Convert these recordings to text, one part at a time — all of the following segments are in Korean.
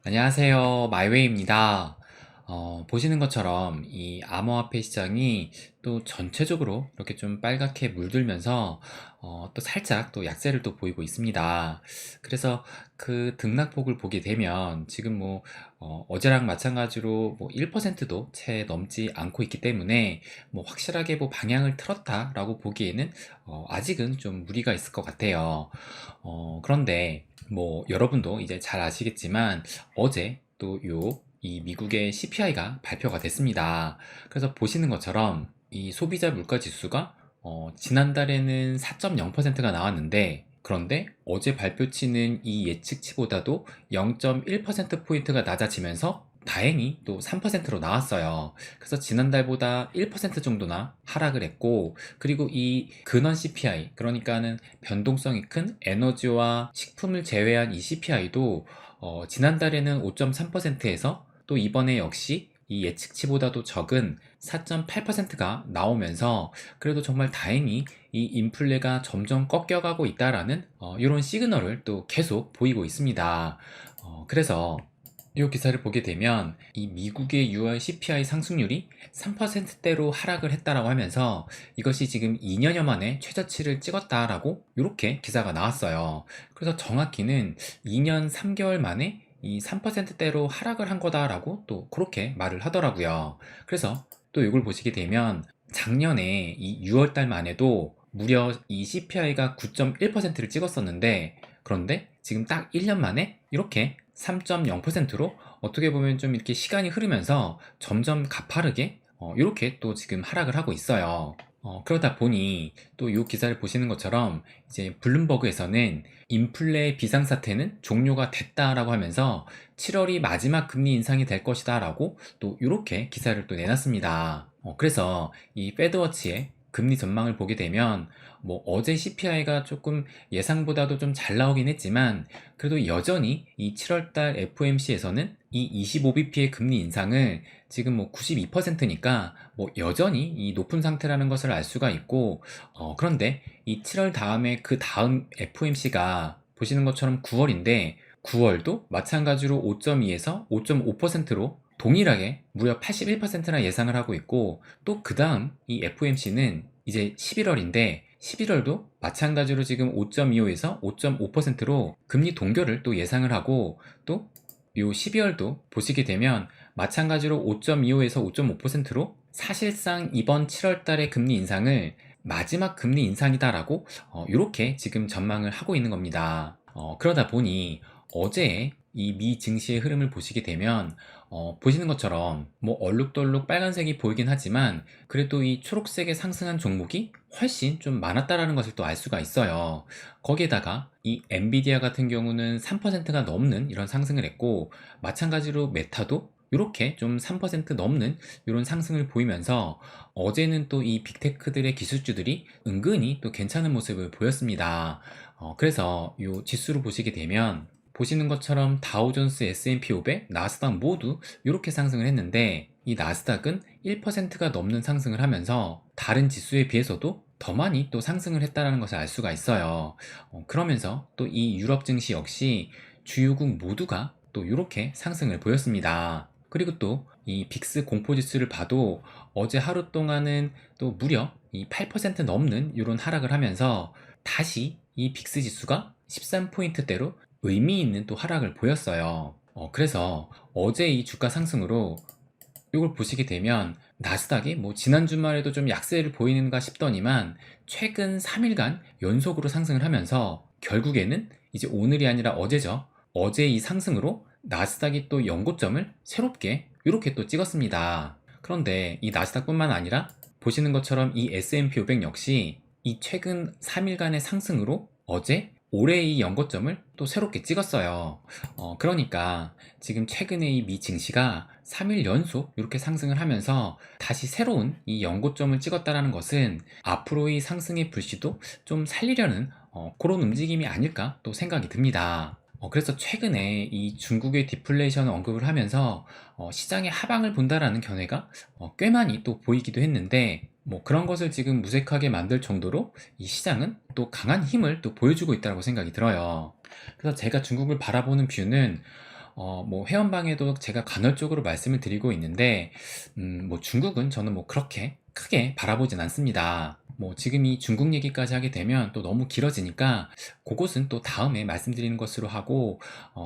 안녕하세요. 마이웨이입니다. 보시는 것처럼 이 암호화폐 시장이 또 전체적으로 이렇게 좀 빨갛게 물들면서 또 살짝 또 약세를 또 보이고 있습니다. 그래서 그 등락폭을 보게 되면 지금 뭐 어제랑 마찬가지로 뭐 1%도 채 넘지 않고 있기 때문에 뭐 확실하게 뭐 방향을 틀었다라고 보기에는 아직은 좀 무리가 있을 것 같아요. 그런데 뭐 여러분도 이제 잘 아시겠지만 어제 또 이 미국의 CPI가 발표가 됐습니다. 그래서 보시는 것처럼 이 소비자 물가 지수가 지난달에는 4.0%가 나왔는데, 그런데 어제 발표치는 이 예측치보다도 0.1%포인트가 낮아지면서 다행히 또 3%로 나왔어요. 그래서 지난달보다 1% 정도나 하락을 했고, 그리고 이 근원 CPI, 그러니까는 변동성이 큰 에너지와 식품을 제외한 이 CPI도 지난달에는 5.3%에서 또 이번에 역시 이 예측치보다도 적은 4.8%가 나오면서 그래도 정말 다행히 이 인플레가 점점 꺾여가고 있다라는 이런 시그널을 또 계속 보이고 있습니다. 그래서 이 기사를 보게 되면 이 미국의 6월 CPI 상승률이 3%대로 하락을 했다라고 하면서 이것이 지금 2년여 만에 최저치를 찍었다라고 이렇게 기사가 나왔어요. 그래서 정확히는 2년 3개월 만에 이 3%대로 하락을 한 거다라고 또 그렇게 말을 하더라고요. 그래서 또 이걸 보시게 되면 작년에 이 6월 달만 해도 무려 이 CPI가 9.1%를 찍었었는데, 그런데 지금 딱 1년 만에 이렇게 3.0%로 어떻게 보면 좀 이렇게 시간이 흐르면서 점점 가파르게 이렇게 또 지금 하락을 하고 있어요. 그러다 보니 또 이 기사를 보시는 것처럼 이제 블룸버그에서는 인플레 비상사태는 종료가 됐다라고 하면서 7월이 마지막 금리 인상이 될 것이다 라고 또 이렇게 기사를 또 내놨습니다. 그래서 이 페드워치의 금리 전망을 보게 되면 뭐 어제 CPI가 조금 예상보다도 좀 잘 나오긴 했지만 그래도 여전히 이 7월달 FOMC에서는 이 25bp의 금리 인상을 지금 뭐 92%니까 뭐 여전히 이 높은 상태라는 것을 알 수가 있고, 그런데 이 7월 다음에 그 다음 FOMC가 보시는 것처럼 9월인데 9월도 마찬가지로 5.2에서 5.5%로 동일하게 무려 81%나 예상을 하고 있고, 또 그 다음 이 FOMC는 이제 11월인데 11월도 마찬가지로 지금 5.25에서 5.5%로 금리 동결을 또 예상을 하고, 또 요 12월도 보시게 되면 마찬가지로 5.25에서 5.5%로 사실상 이번 7월 달의 금리 인상을 마지막 금리 인상이다라고 이렇게 지금 전망을 하고 있는 겁니다. 그러다 보니 어제 이 미 증시의 흐름을 보시게 되면 보시는 것처럼 뭐 얼룩덜룩 빨간색이 보이긴 하지만 그래도 이 초록색의 상승한 종목이 훨씬 좀 많았다라는 것을 또 알 수가 있어요. 거기에다가 이 엔비디아 같은 경우는 3%가 넘는 이런 상승을 했고, 마찬가지로 메타도 이렇게 좀 3% 넘는 이런 상승을 보이면서 어제는 또 이 빅테크들의 기술주들이 은근히 또 괜찮은 모습을 보였습니다. 그래서 이 지수를 보시게 되면 보시는 것처럼 다우존스, S&P 500, 나스닥 모두 이렇게 상승을 했는데, 이 나스닥은 1%가 넘는 상승을 하면서 다른 지수에 비해서도 더 많이 또 상승을 했다는 것을 알 수가 있어요. 그러면서 또 이 유럽 증시 역시 주요국 모두가 또 이렇게 상승을 보였습니다. 그리고 또 이 빅스 공포지수를 봐도 어제 하루 동안은 또 무려 이 8% 넘는 이런 하락을 하면서 다시 이 빅스 지수가 13포인트대로 의미 있는 또 하락을 보였어요. 그래서 어제 이 주가 상승으로 이걸 보시게 되면 나스닥이 뭐 지난 주말에도 좀 약세를 보이는가 싶더니만 최근 3일간 연속으로 상승을 하면서 결국에는 이제 오늘이 아니라 어제죠. 어제 이 상승으로 나스닥이 또 연고점을 새롭게 이렇게 또 찍었습니다. 그런데 이 나스닥뿐만 아니라 보시는 것처럼 이 S&P 500 역시 이 최근 3일간의 상승으로 어제 올해의 이 연고점을 또 새롭게 찍었어요. 그러니까 지금 최근에 이 미 증시가 3일 연속 이렇게 상승을 하면서 다시 새로운 이 연고점을 찍었다라는 것은 앞으로의 상승의 불씨도 좀 살리려는 그런 움직임이 아닐까 또 생각이 듭니다. 그래서 최근에 이 중국의 디플레이션 언급을 하면서 시장의 하방을 본다라는 견해가 꽤 많이 또 보이기도 했는데, 뭐 그런 것을 지금 무색하게 만들 정도로 이 시장은 또 강한 힘을 또 보여주고 있다고 생각이 들어요. 그래서 제가 중국을 바라보는 뷰는 뭐 회원방에도 제가 간헐적으로 말씀을 드리고 있는데 뭐 중국은 저는 뭐 그렇게 크게 바라보진 않습니다. 뭐 지금 이 중국 얘기까지 하게 되면 또 너무 길어지니까 그것은 또 다음에 말씀드리는 것으로 하고,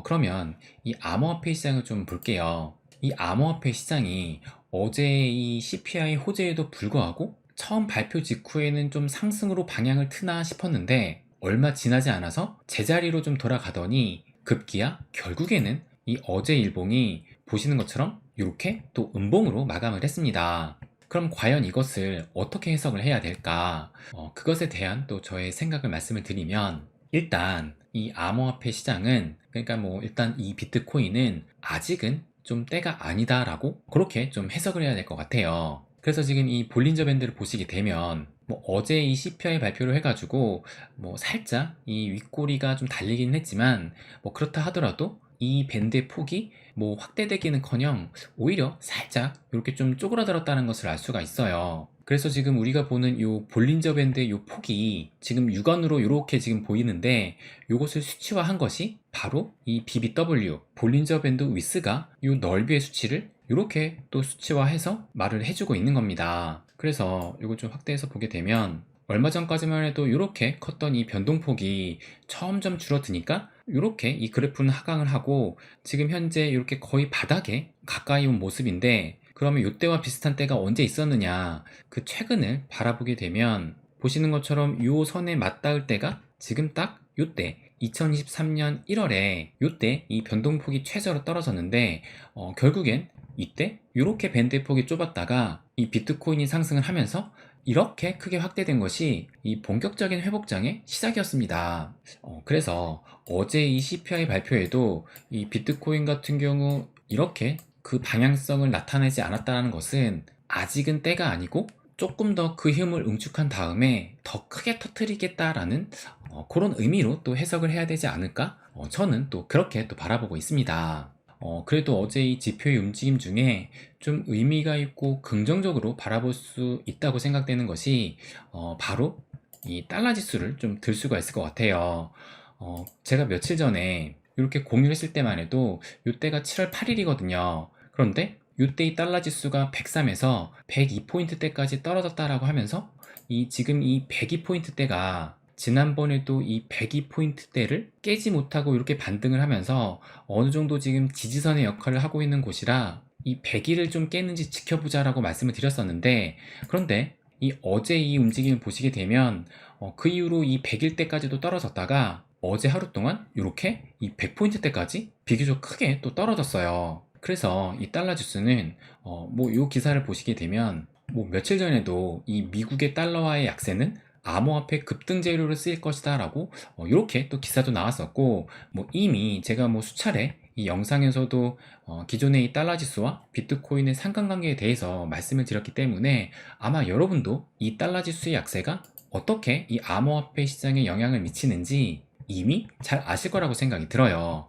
그러면 이 암호화폐 시장을 좀 볼게요. 이 암호화폐 시장이 어제 이 CPI 호재에도 불구하고 처음 발표 직후에는 좀 상승으로 방향을 트나 싶었는데 얼마 지나지 않아서 제자리로 좀 돌아가더니 급기야 결국에는 이 어제 일봉이 보시는 것처럼 이렇게 또 음봉으로 마감을 했습니다. 그럼 과연 이것을 어떻게 해석을 해야 될까? 그것에 대한 또 저의 생각을 말씀을 드리면, 일단 이 암호화폐 시장은, 그러니까 뭐 일단 이 비트코인은 아직은 좀 때가 아니다라고 그렇게 좀 해석을 해야 될 것 같아요. 그래서 지금 이 볼린저 밴드를 보시게 되면 뭐 어제 이 CPI 발표를 해가지고 뭐 살짝 이 윗꼬리가 좀 달리긴 했지만, 뭐 그렇다 하더라도 이 밴드의 폭이 뭐 확대되기는커녕 오히려 살짝 이렇게 좀 쪼그라들었다는 것을 알 수가 있어요. 그래서 지금 우리가 보는 요 볼린저 밴드의 요 폭이 지금 육안으로 이렇게 지금 보이는데, 요것을 수치화한 것이 바로 이 BBW 볼린저 밴드 위스가 요 넓이의 수치를 이렇게 또 수치화해서 말을 해주고 있는 겁니다. 그래서 이걸 좀 확대해서 보게 되면 얼마 전까지만 해도 이렇게 컸던 이 변동폭이 점점 줄어드니까 이렇게 이 그래프는 하강을 하고 지금 현재 이렇게 거의 바닥에 가까이 온 모습인데, 그러면 이때와 비슷한 때가 언제 있었느냐, 그 최근을 바라보게 되면 보시는 것처럼 이 선에 맞닿을 때가 지금 딱 이때 2023년 1월에 이때 이 변동폭이 최저로 떨어졌는데, 결국엔 이때 이렇게 밴드의 폭이 좁았다가 이 비트코인이 상승을 하면서 이렇게 크게 확대된 것이 이 본격적인 회복장의 시작이었습니다. 그래서 어제 이 CPI 발표에도 이 비트코인 같은 경우 이렇게 그 방향성을 나타내지 않았다는 것은 아직은 때가 아니고 조금 더 그 힘을 응축한 다음에 더 크게 터뜨리겠다라는 그런 의미로 또 해석을 해야 되지 않을까? 저는 또 그렇게 또 바라보고 있습니다. 그래도 어제 이 지표의 움직임 중에 좀 의미가 있고 긍정적으로 바라볼 수 있다고 생각되는 것이 바로 이 달러 지수를 좀 들 수가 있을 것 같아요. 제가 며칠 전에 이렇게 공유를 했을 때만 해도 이때가 7월 8일이거든요. 그런데 이때 이 달러 지수가 103에서 102포인트대까지 떨어졌다라고 하면서 이 지금 이 102포인트대가 지난번에도 이 102포인트대를 깨지 못하고 이렇게 반등을 하면서 어느 정도 지금 지지선의 역할을 하고 있는 곳이라 이 100일을 좀 깼는지 지켜보자라고 말씀을 드렸었는데, 그런데 이 어제 이 움직임을 보시게 되면 그 이후로 이 100일대까지도 떨어졌다가 어제 하루 동안 이렇게 이 100포인트대까지 비교적 크게 또 떨어졌어요. 그래서 이 달러 지수는 뭐 이 기사를 보시게 되면 뭐 며칠 전에도 이 미국의 달러와의 약세는 암호화폐 급등 재료로 쓰일 것이다 라고 이렇게 또 기사도 나왔었고, 뭐 이미 제가 뭐 수차례 이 영상에서도 기존의 이 달러 지수와 비트코인의 상관관계에 대해서 말씀을 드렸기 때문에 아마 여러분도 이 달러 지수의 약세가 어떻게 이 암호화폐 시장에 영향을 미치는지 이미 잘 아실 거라고 생각이 들어요.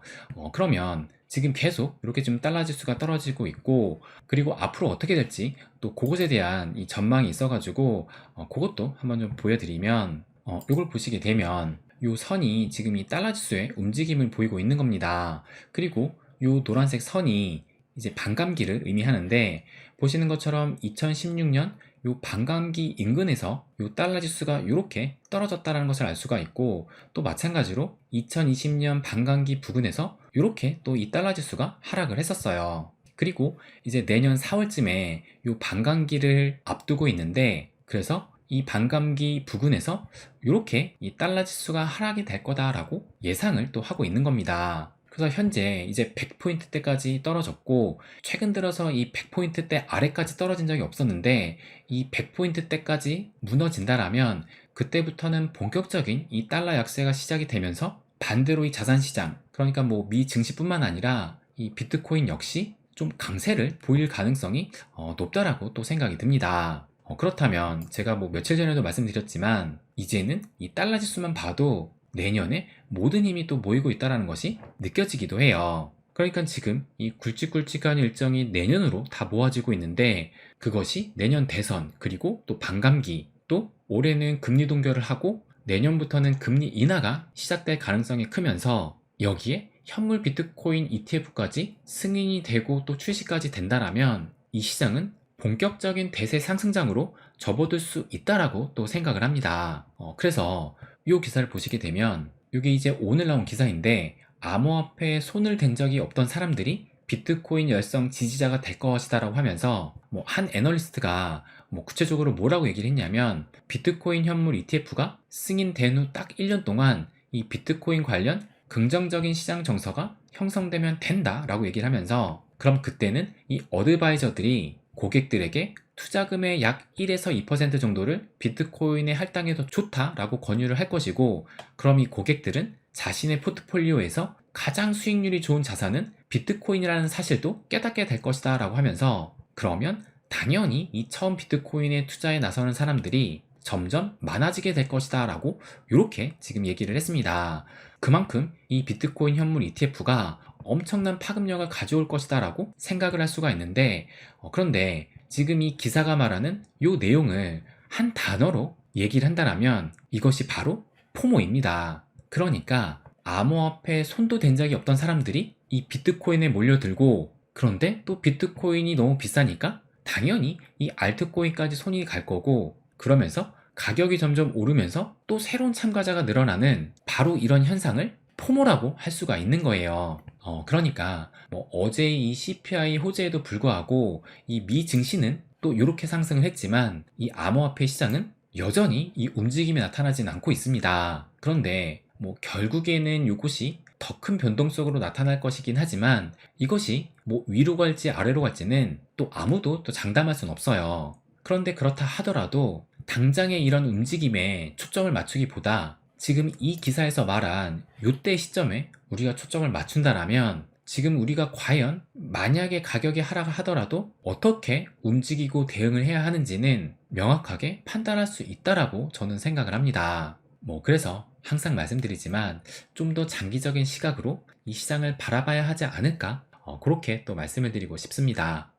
그러면 지금 계속 이렇게 좀 달러 지수가 떨어지고 있고, 그리고 앞으로 어떻게 될지 또 그것에 대한 이 전망이 있어가지고 그것도 한번 좀 보여드리면, 이걸 보시게 되면 이 선이 지금 이 달러 지수의 움직임을 보이고 있는 겁니다. 그리고 이 노란색 선이 이제 반감기를 의미하는데, 보시는 것처럼 2016년 요 반감기 인근에서 요 달러 지수가 이렇게 떨어졌다는 것을 알 수가 있고, 또 마찬가지로 2020년 반감기 부근에서 이렇게 또 이 달러 지수가 하락을 했었어요. 그리고 이제 내년 4월쯤에 요 반감기를 앞두고 있는데, 그래서 이 반감기 부근에서 이렇게 이 달러 지수가 하락이 될 거다라고 예상을 또 하고 있는 겁니다. 그래서 현재 이제 100포인트대까지 떨어졌고, 최근 들어서 이 100포인트대 아래까지 떨어진 적이 없었는데 이 100포인트대까지 무너진다라면 그때부터는 본격적인 이 달러 약세가 시작이 되면서 반대로 이 자산시장, 그러니까 뭐 미 증시뿐만 아니라 이 비트코인 역시 좀 강세를 보일 가능성이 높다라고 또 생각이 듭니다. 그렇다면 제가 뭐 며칠 전에도 말씀드렸지만 이제는 이 달러 지수만 봐도 내년에 모든 힘이 또 모이고 있다는 것이 느껴지기도 해요. 그러니까 지금 이 굵직굵직한 일정이 내년으로 다 모아지고 있는데, 그것이 내년 대선, 그리고 또 반감기, 또 올해는 금리 동결을 하고 내년부터는 금리 인하가 시작될 가능성이 크면서 여기에 현물 비트코인 ETF까지 승인이 되고 또 출시까지 된다라면 이 시장은 본격적인 대세 상승장으로 접어들 수 있다라고 또 생각을 합니다. 그래서 이 기사를 보시게 되면 이게 이제 오늘 나온 기사인데 암호화폐에 손을 댄 적이 없던 사람들이 비트코인 열성 지지자가 될 것이다 라고 하면서 한 애널리스트가 구체적으로 뭐라고 얘기를 했냐면 비트코인 현물 ETF가 승인된 후 딱 1년 동안 이 비트코인 관련 긍정적인 시장 정서가 형성되면 된다 라고 얘기를 하면서 그럼 그때는 이 어드바이저들이 고객들에게 투자금의 약 1에서 2% 정도를 비트코인에 할당해도 좋다라고 권유를 할 것이고 그럼 이 고객들은 자신의 포트폴리오에서 가장 수익률이 좋은 자산은 비트코인이라는 사실도 깨닫게 될 것이다 라고 하면서 그러면 당연히 이 처음 비트코인에 투자에 나서는 사람들이 점점 많아지게 될 것이다 라고 이렇게 지금 얘기를 했습니다. 그만큼 이 비트코인 현물 ETF가 엄청난 파급력을 가져올 것이다 라고 생각을 할 수가 있는데 그런데 지금 이 기사가 말하는 이 내용을 한 단어로 얘기를 한다면 이것이 바로 포모입니다. 그러니까 암호화폐에 손도 댄 적이 없던 사람들이 이 비트코인에 몰려들고 그런데 또 비트코인이 너무 비싸니까 당연히 이 알트코인까지 손이 갈 거고 그러면서 가격이 점점 오르면서 또 새로운 참가자가 늘어나는 바로 이런 현상을 포모라고 할 수가 있는 거예요. 그러니까 어제 이 CPI 호재에도 불구하고 이 미 증시는 또 이렇게 상승을 했지만 이 암호화폐 시장은 여전히 이 움직임이 나타나진 않고 있습니다. 그런데 결국에는 이것이 더 큰 변동성으로 나타날 것이긴 하지만 이것이 위로 갈지 아래로 갈지는 또 아무도 또 장담할 순 없어요. 그런데 그렇다 하더라도 당장의 이런 움직임에 초점을 맞추기보다 지금 이 기사에서 말한 요때 시점에 우리가 초점을 맞춘다라면 지금 우리가 과연 만약에 가격이 하락을 하더라도 어떻게 움직이고 대응을 해야 하는지는 명확하게 판단할 수 있다라고 저는 생각을 합니다. 그래서 항상 말씀드리지만 좀 더 장기적인 시각으로 이 시장을 바라봐야 하지 않을까 그렇게 또 말씀을 드리고 싶습니다.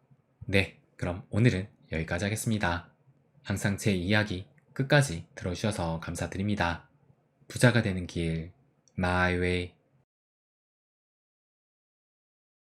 네, 그럼 오늘은 여기까지 하겠습니다. 항상 제 이야기 끝까지 들어주셔서 감사드립니다. 부자가 되는 길, My Way.